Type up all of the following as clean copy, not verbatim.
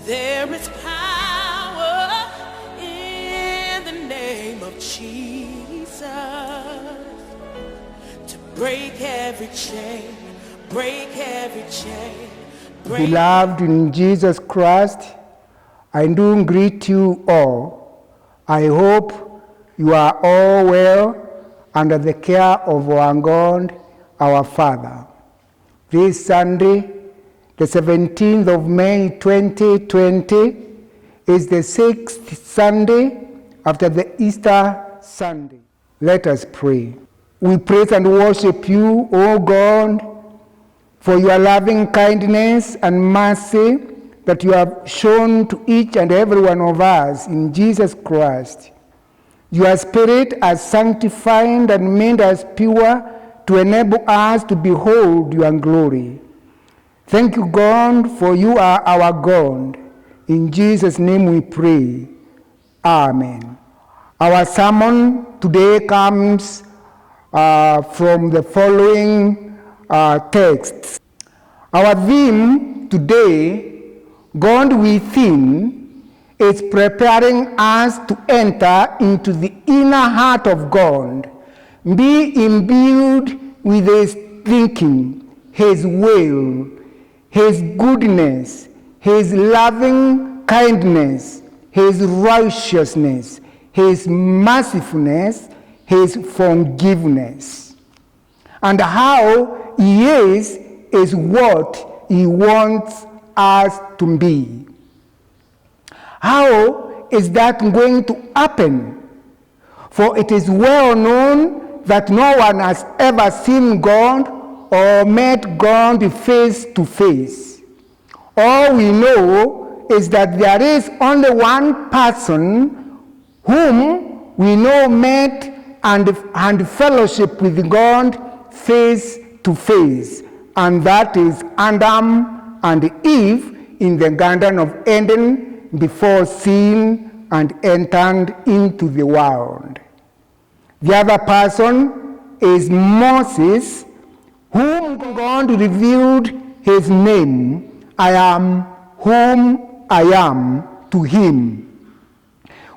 There is power in the name of Jesus to break every chain, break every chain. Beloved in Jesus Christ, I do greet you all. I hope you are all well under the care of our God, our Father. This Sunday, the 17th of May 2020, is the 6th Sunday after the Easter Sunday. Let us pray. We praise and worship you, O God, for your loving kindness and mercy that you have shown to each and every one of us in Jesus Christ. Your Spirit has sanctified and made us pure to enable us to behold your glory. Thank you, God, for you are our God. In Jesus' name we pray. Amen. Our sermon today comes from the following texts. Our theme today, God Within, is preparing us to enter into the inner heart of God, be imbued with His thinking, His will, His goodness, His loving kindness, His righteousness, His mercifulness, His forgiveness. And how He is what He wants us to be. How is that going to happen? For it is well known that no one has ever seen God or met God face to face. All we know is that there is only one person whom we know met and fellowship with God face to face, and that is Adam and Eve in the Garden of Eden before sin and entered into the world. The other person is Moses, whom God revealed his name, I am whom I am, to him.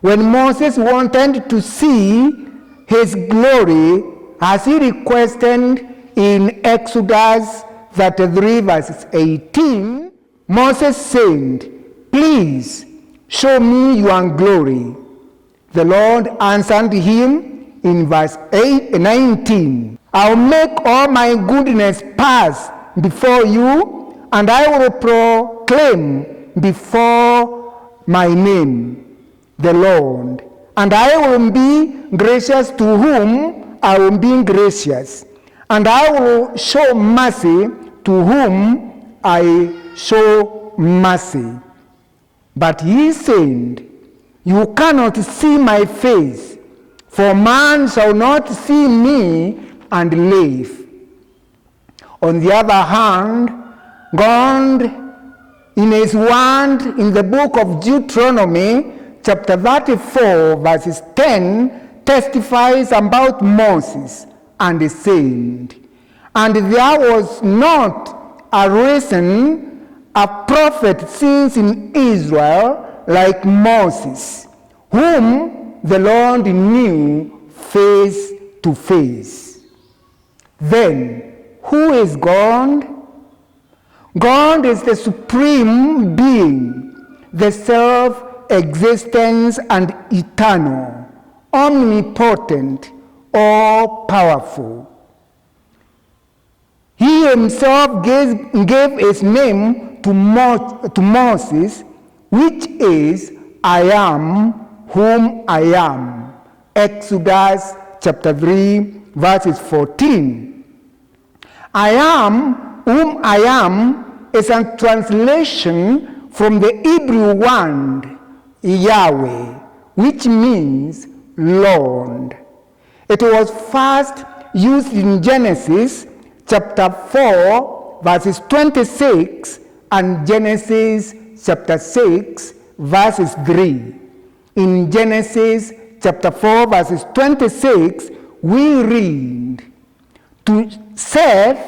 When Moses wanted to see his glory, as he requested in Exodus 33 verses 18, Moses said, "Please show me your glory." The Lord answered him in verse 19, "I'll make all my goodness pass before you, and I will proclaim before my name, the Lord. And I will be gracious to whom I will be gracious, and I will show mercy to whom I show mercy." But he said, "You cannot see my face, for man shall not see me and live." On the other hand, God, in His word, in the book of Deuteronomy, chapter 34, verses 10, testifies about Moses and said, "And there was not arisen a prophet since in Israel like Moses, whom the Lord knew face to face." Then, who is God? God is the supreme being, the self-existence and eternal, omnipotent, all-powerful. He himself gave his name to Moses, which is, "I am whom I am." Exodus chapter 3, verses 14. "I am whom I am" is a translation from the Hebrew word Yahweh, which means Lord. It was first used in Genesis chapter 4, verses 26, and Genesis chapter 6, verses 3. In Genesis chapter 4, verses 26, we read, "To Seth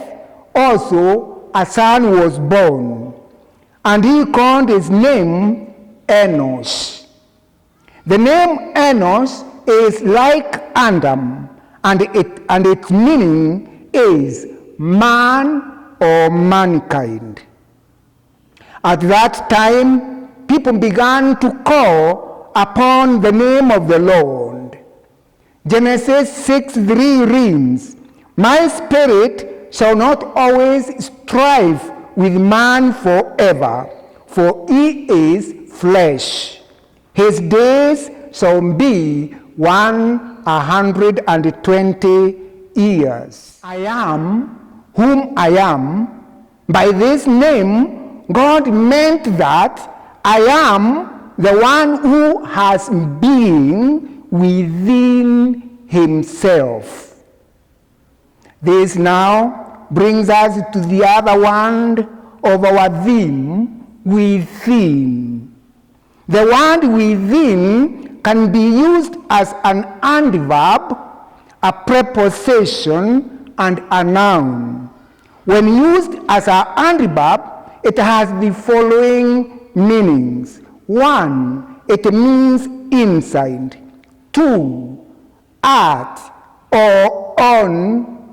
also a son was born, and he called his name Enosh. The name Enosh is like Adam, and its meaning is man or mankind. At that time, people began to call upon the name of the Lord. Genesis 6:3 reads, "My spirit shall not always strive with man forever, for he is flesh. His days shall be 120 years. I am whom I am." By this name, God meant that I am the one who has being within himself. This now brings us to the other one of our theme, within. The word within can be used as an adverb, a preposition, and a noun. When used as an adverb, it has the following meanings. 1, it means inside. 2, at or on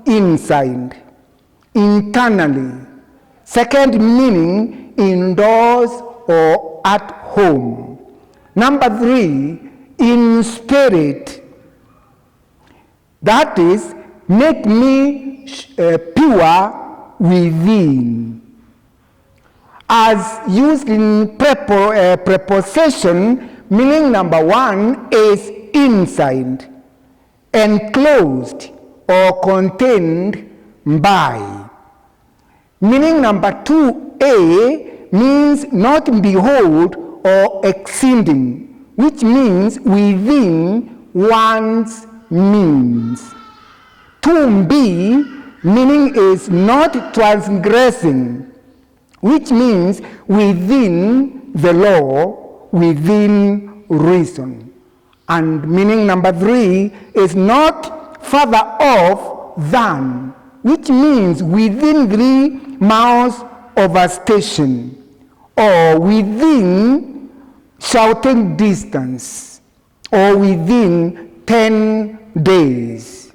inside, internally. Second meaning, indoors or at home. Number 3, in spirit. That is, make me pure within. As used in preposition, meaning number 1 is inside, enclosed or contained by. Meaning number 2a means not behold or exceeding, which means within one's means. 2b meaning is not transgressing, which means within the law, within reason. And meaning number 3 is not further off than, which means within 3 miles of a station, or within shouting distance, or within 10 days.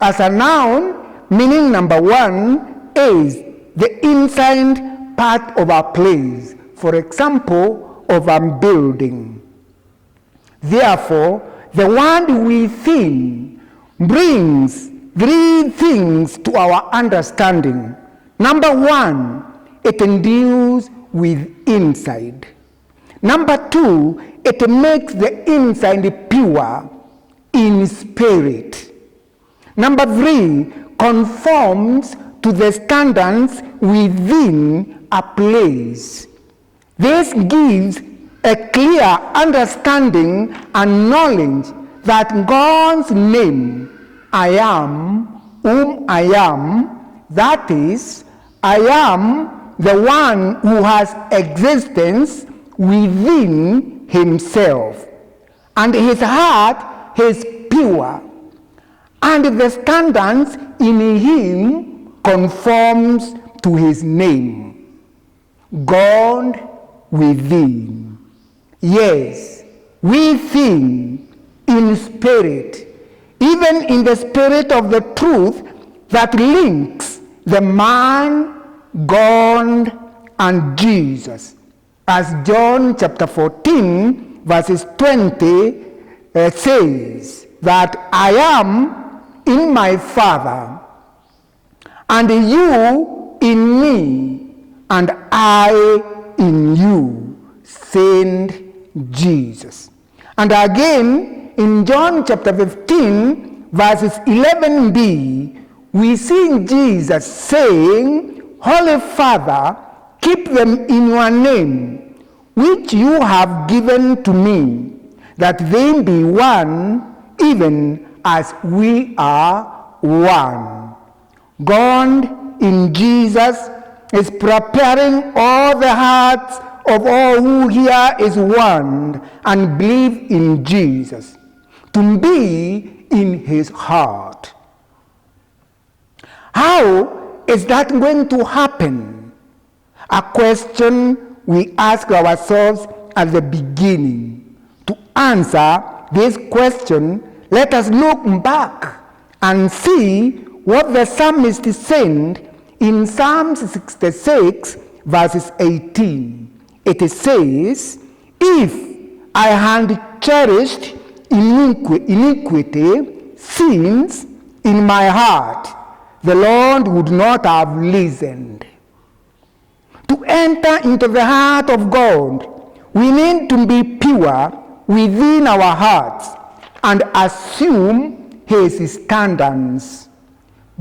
As a noun, meaning number 1 is the inside part of a place, for example, of a building. Therefore, the word within brings 3 things to our understanding. Number 1, it deals with inside. Number 2, it makes the inside pure in spirit. Number 3, conforms to the standards within a place. This gives a clear understanding and knowledge that God's name, I am whom I am, that is, I am the one who has existence within himself, and his heart is pure, and the standards in him conforms to his name. God within. Yes, within, in spirit, even in the spirit of the truth that links the man, God, and Jesus. As John chapter 14, verses 20 says that I am in my Father, and you in me, and I in you, said Jesus. And again, in John chapter 15, verses 11b, we see Jesus saying, Holy Father, keep them in your name, which you have given to me, that they be one, even as we are one. God in Jesus is preparing all the hearts of all who hear his word and believe in Jesus to be in his heart. How is that going to happen? A question we ask ourselves at the beginning. To answer this question, let us look back and see what the psalmist said in Psalm 66, verses 18. It says, "If I had cherished iniquity, sins in my heart, the Lord would not have listened." To enter into the heart of God, we need to be pure within our hearts and assume His standards,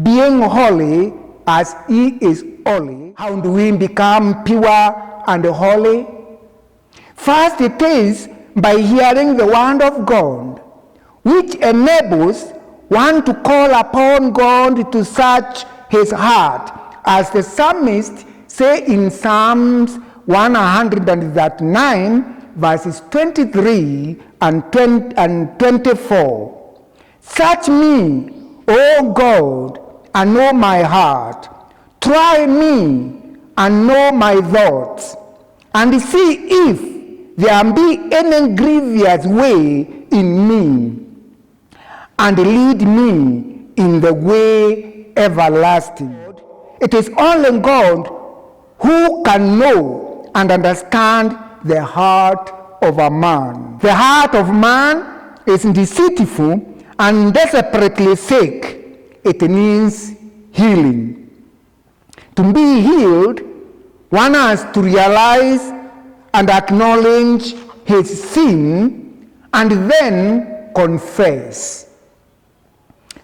being holy as He is holy. How do we become pure and holy? First, it is by hearing the word of God, which enables one to call upon God to search his heart, as the psalmist say in Psalms 139, verses 23 and 24. "Search me, O God, and know my heart. Try me and know my thoughts, and see if there be any grievous way in me, and lead me in the way everlasting." It is only God who can know and understand the heart of a man. The heart of man is deceitful and desperately sick. It needs healing. To be healed, one has to realize and acknowledge his sin and then confess.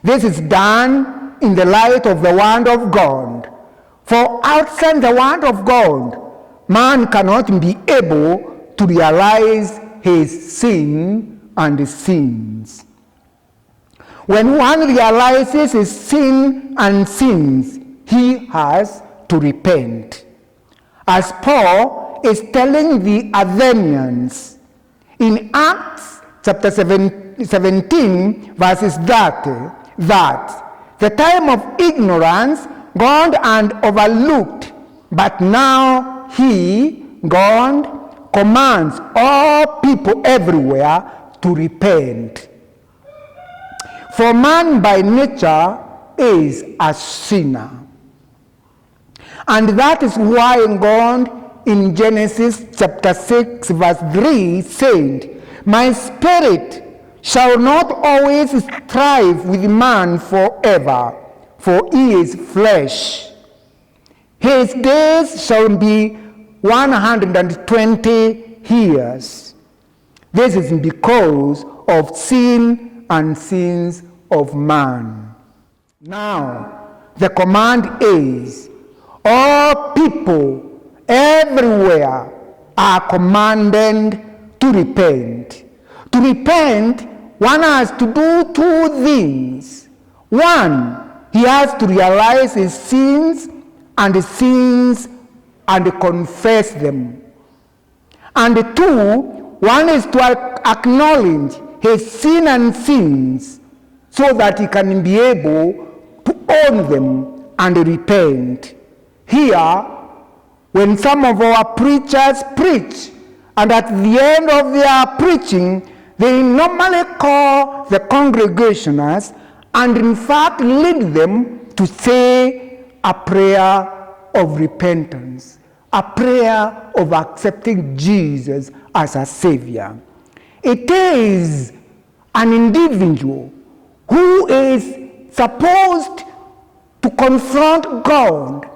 This is done in the light of the Word of God. For outside the Word of God, man cannot be able to realize his sin and his sins. When one realizes his sin and sins, he has to repent. As Paul is telling the Athenians in Acts chapter 17, verses 30, that the time of ignorance God had overlooked, but now He, God, commands all people everywhere to repent. For man by nature is a sinner. And that is why God in Genesis chapter 6 verse 3 said, "My spirit shall not always strive with man forever, for he is flesh. His days shall be 120 years. This is because of sin and sins of man." Now, the command is, all people everywhere are commanded to repent. To repent, one has to do two things. One, he has to realize his sins and confess them. And two, one is to acknowledge his sin and sins so that he can be able to own them and repent. Here, when some of our preachers preach, and at the end of their preaching, they normally call the congregationers and in fact lead them to say a prayer of repentance, a prayer of accepting Jesus as a Savior. It is an individual who is supposed to confront God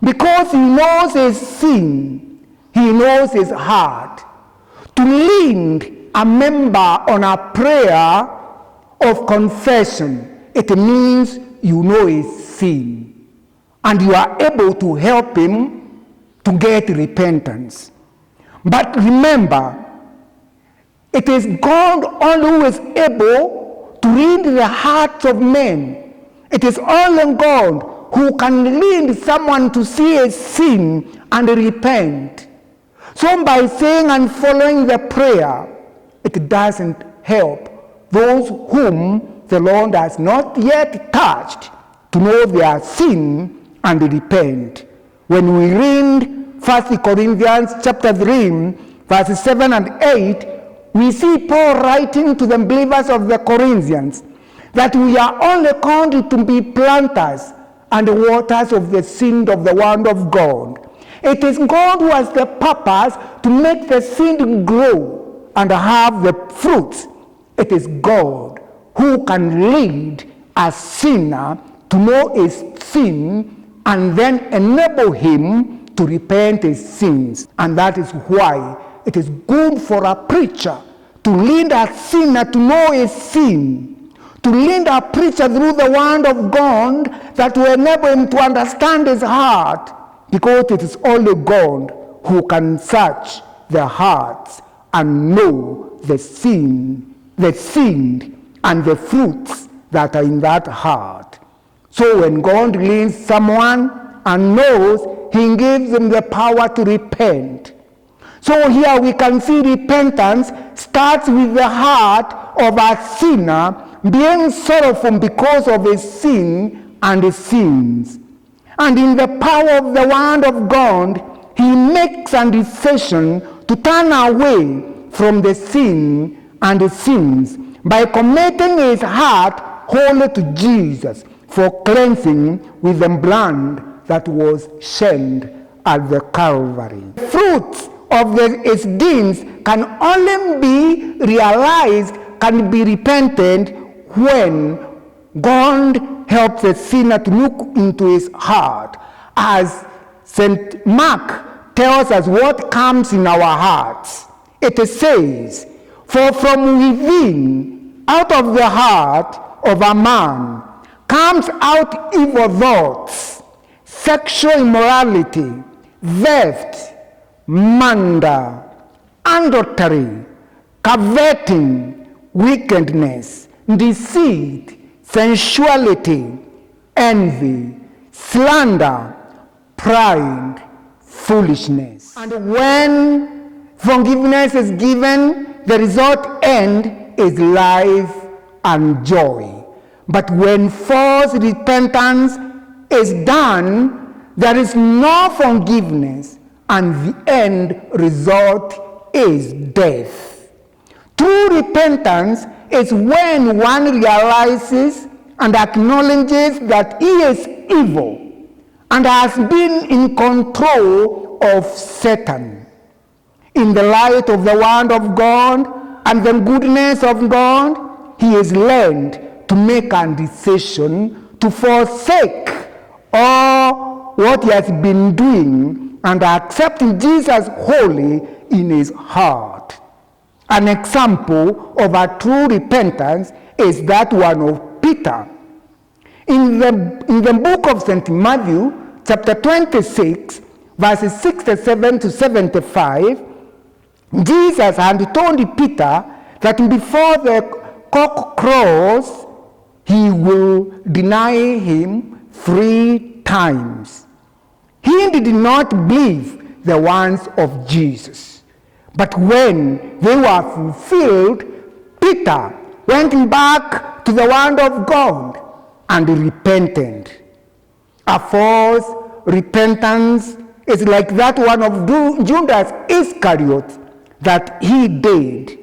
because he knows his sin, he knows his heart. To lead a member on a prayer of confession, it means you know his sin and you are able to help him to get repentance. But remember, it is God only who is able to read the hearts of men. It is only God who can lead someone to see a sin and repent. So by saying and following the prayer, it doesn't help those whom the Lord has not yet touched to know their sin and repent. When we read 1 Corinthians chapter 3, verses 7 and 8, we see Paul writing to the believers of the Corinthians that we are only called to be planters and waters of the seed of the word of God. It is God who has the purpose to make the seed grow and have the fruits. It is God who can lead a sinner to know his sin and then enable him to repent his sins. And that is why it is good for a preacher to lead a sinner to know his sin, to lead a preacher through the word of God that will enable him to understand his heart, because it is only God who can search the hearts and know the sin, and the fruits that are in that heart. So when God leads someone and knows, he gives them the power to repent. So here we can see repentance starts with the heart of a sinner being sorrowful because of his sin and his sins. And in the power of the word of God, he makes a decision to turn away from the sin and the sins by committing his heart wholly to Jesus for cleansing with the blood that was shed at the Calvary. Fruits of his deeds can only be realized, can be repented when God helps the sinner to look into his heart. As St. Mark tells us what comes in our hearts. It says, "For from within, out of the heart of a man, comes out evil thoughts, sexual immorality, theft, murder, adultery, coveting, wickedness, deceit, sensuality, envy, slander, pride, foolishness." And when forgiveness is given, the result end is life and joy. But when false repentance is done, there is no forgiveness, and the end result is death. True repentance is when one realizes and acknowledges that he is evil and has been in control of Satan. In the light of the word of God and the goodness of God, he is led to make a decision to forsake all what he has been doing and accept Jesus wholly in his heart. An example of a true repentance is that one of Peter. In the book of St. Matthew, chapter 26, verses 67 to 75, Jesus had told Peter that before the cock crows, he will deny him 3 times. He did not believe the words of Jesus. But when they were fulfilled, Peter went back to the word of God and repented. A false repentance is like that one of Judas Iscariot that he did.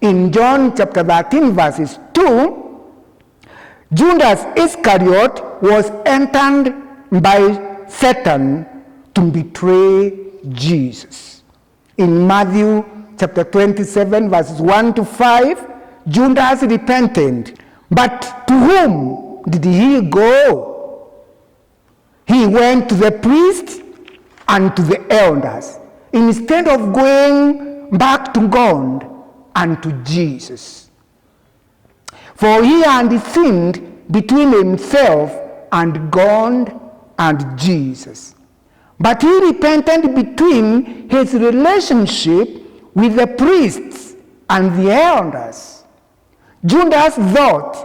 In John chapter 13 verses 2, Judas Iscariot was entered by Satan to betray Jesus. In Matthew chapter 27 verses 1 to 5, Judas repented. But to whom did he go? He went to the priests and to the elders, instead of going back to God and to Jesus. For he had sinned between himself and God and Jesus. But he repented between his relationship with the priests and the elders. Judas thought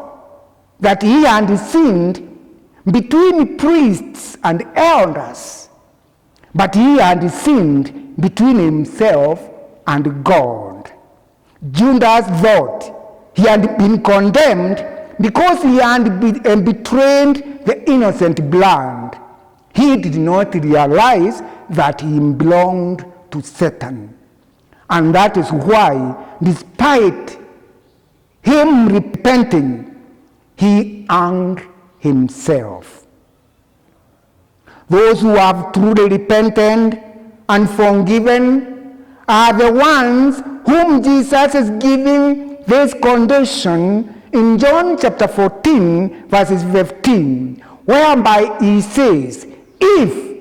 that he had sinned between priests and elders, but he had sinned between himself and God. Judas thought he had been condemned because he had betrayed the innocent blood. He did not realize that he belonged to Satan. And that is why, despite him repenting, he hung himself. Those who have truly repented and forgiven are the ones whom Jesus is giving this condition in John chapter 14, verses 15, whereby he says, if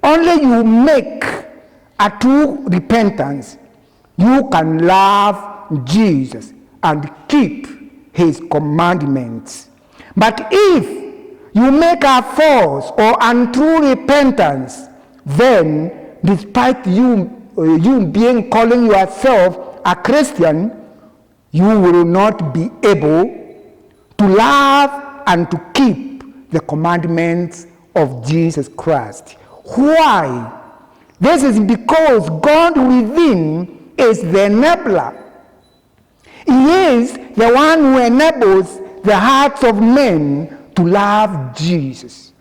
only you make a true repentance, you can love Jesus and keep his commandments. But if you make a false or untrue repentance, then despite you calling yourself a Christian, you will not be able to love and to keep the commandments of Jesus Christ. Why? This is because God within is the enabler. He is the one who enables the hearts of men to love Jesus.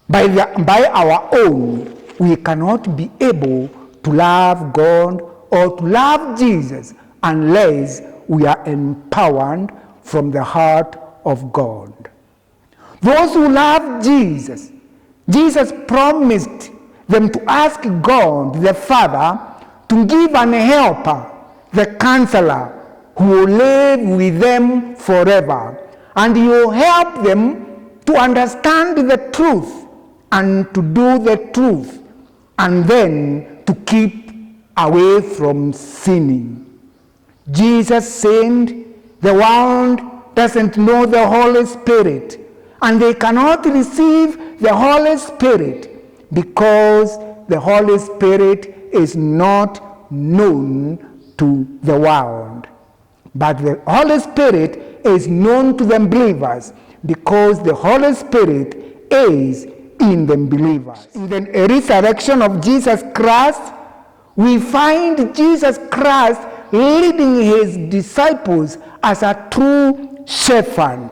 By our own, we cannot be able to love God or to love Jesus unless we are empowered from the heart of God. Those who love Jesus, Jesus promised them to ask God the Father to give an helper, the counselor, who will live with them forever, and he will help them to understand the truth and to do the truth, and then to keep away from sinning. Jesus said the world doesn't know the Holy Spirit, and they cannot receive the Holy Spirit because the Holy Spirit is not known to the world. But the Holy Spirit is known to the believers because the Holy Spirit is in the believers. In the resurrection of Jesus Christ, we find Jesus Christ leading his disciples as a true shepherd.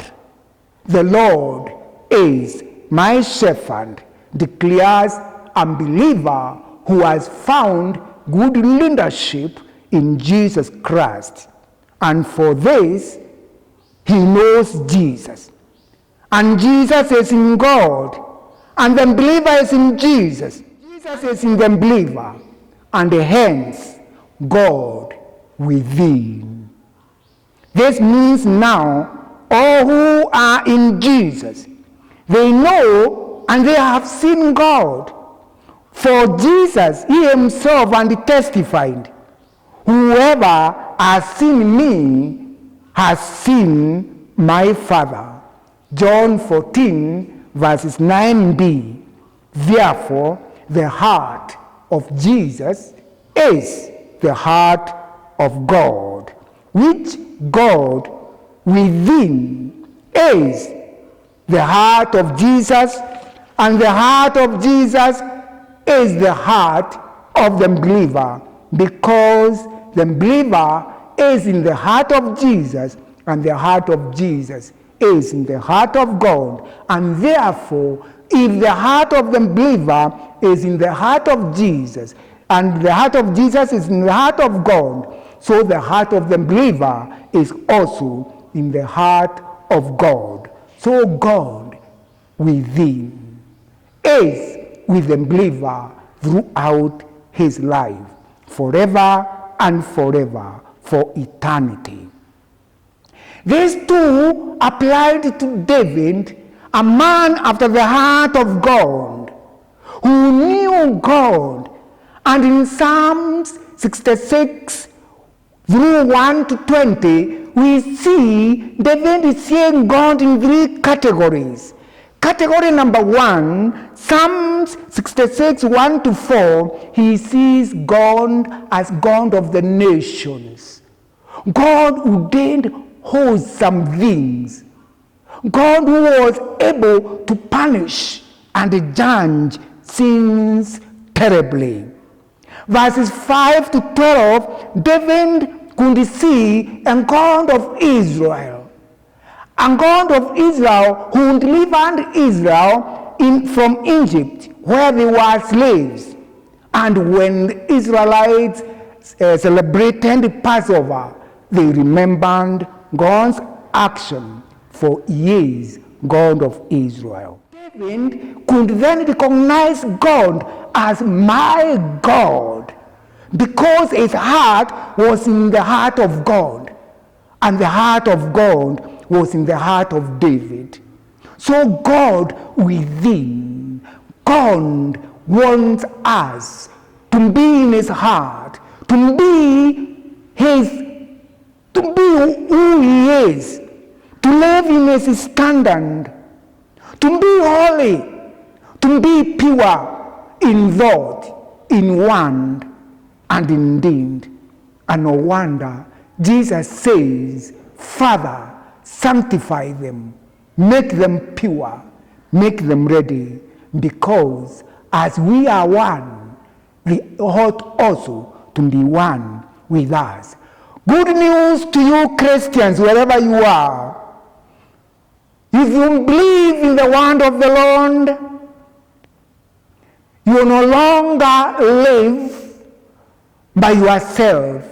The Lord is my shepherd, declares a believer who has found good leadership in Jesus Christ. And for this, he knows Jesus. And Jesus is in God. And the believer is in Jesus. Jesus is in the believer. And hence, God within. This means now, all who are in Jesus, they know and they have seen God. For Jesus, he himself and he testified, whoever has seen me has seen my Father. John 14, verses 9b. Therefore, the heart of Jesus is the heart of God, which God within is the heart of Jesus, and the heart of Jesus is the heart of the believer, because the believer is in the heart of Jesus, and the heart of Jesus is in the heart of God. And therefore, if the heart of the believer is in the heart of Jesus, and the heart of Jesus is in the heart of God, so the heart of the believer is also in the heart of God. So God within is with the believer throughout his life, forever and forever, for eternity. These two applied to David, a man after the heart of God, who knew God. And in Psalms 66, through 1 to 20, we see David is seeing God in three categories. Category number 1, Psalms 66, 1 to 4, he sees God as God of the nations. God who did wholesome things. God who was able to punish and judge sins terribly. Verses 5 to 12, David could see a God of Israel. A God of Israel who delivered Israel from Egypt, where they were slaves. And when the Israelites celebrated Passover, they remembered God's action for years, God of Israel. David could then recognize God as my God because his heart was in the heart of God, and the heart of God was in the heart of David. So God within, God wants us to be in his heart, to be who he is, to live in his standard, to be holy, to be pure in thought, in word, and in deed. And no wonder Jesus says, Father, sanctify them, make them pure, make them ready, because as we are one, they ought also to be one with us. Good news to you Christians, wherever you are. If you believe in the word of the Lord, you no longer live by yourself.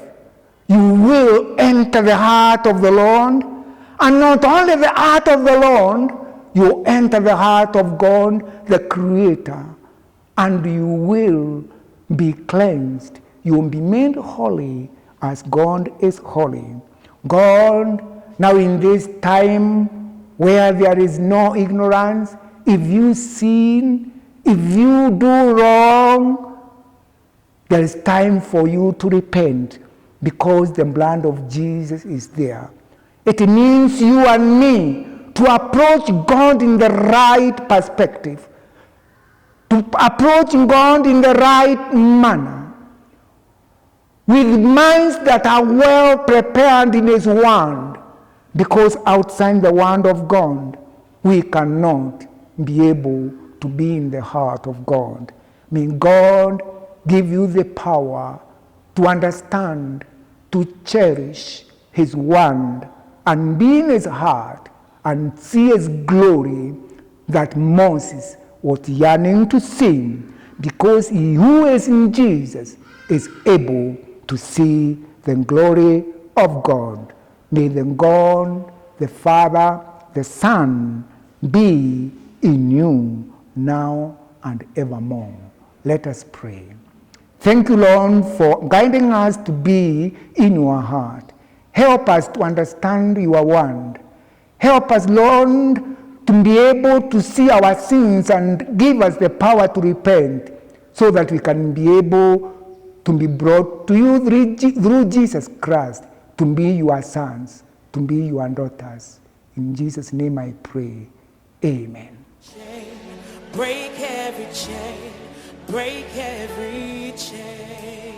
You will enter the heart of the Lord, and not only the heart of the Lord, you enter the heart of God, the Creator, and you will be cleansed. You will be made holy as God is holy. God, now in this time where there is no ignorance, if you sin, if you do wrong, there is time for you to repent, because the blood of Jesus is there. It means you and me to approach God in the right perspective, to approach God in the right manner, with minds that are well prepared in his word, because outside the word of God, we cannot be able to be in the heart of God. May God give you the power to understand, to cherish his word, and be in his heart, and see his glory that Moses was yearning to see, because he who is in Jesus is able to see the glory of God. May the God, the Father, the Son be in you now and evermore. Let us pray. Thank you, Lord, for guiding us to be in your heart. Help us to understand your word. Help us, Lord, to be able to see our sins and give us the power to repent, so that we can be able to be brought to you through Jesus Christ, to be your sons, to be your daughters. In Jesus' name I pray. Amen. Break every chain, break every chain.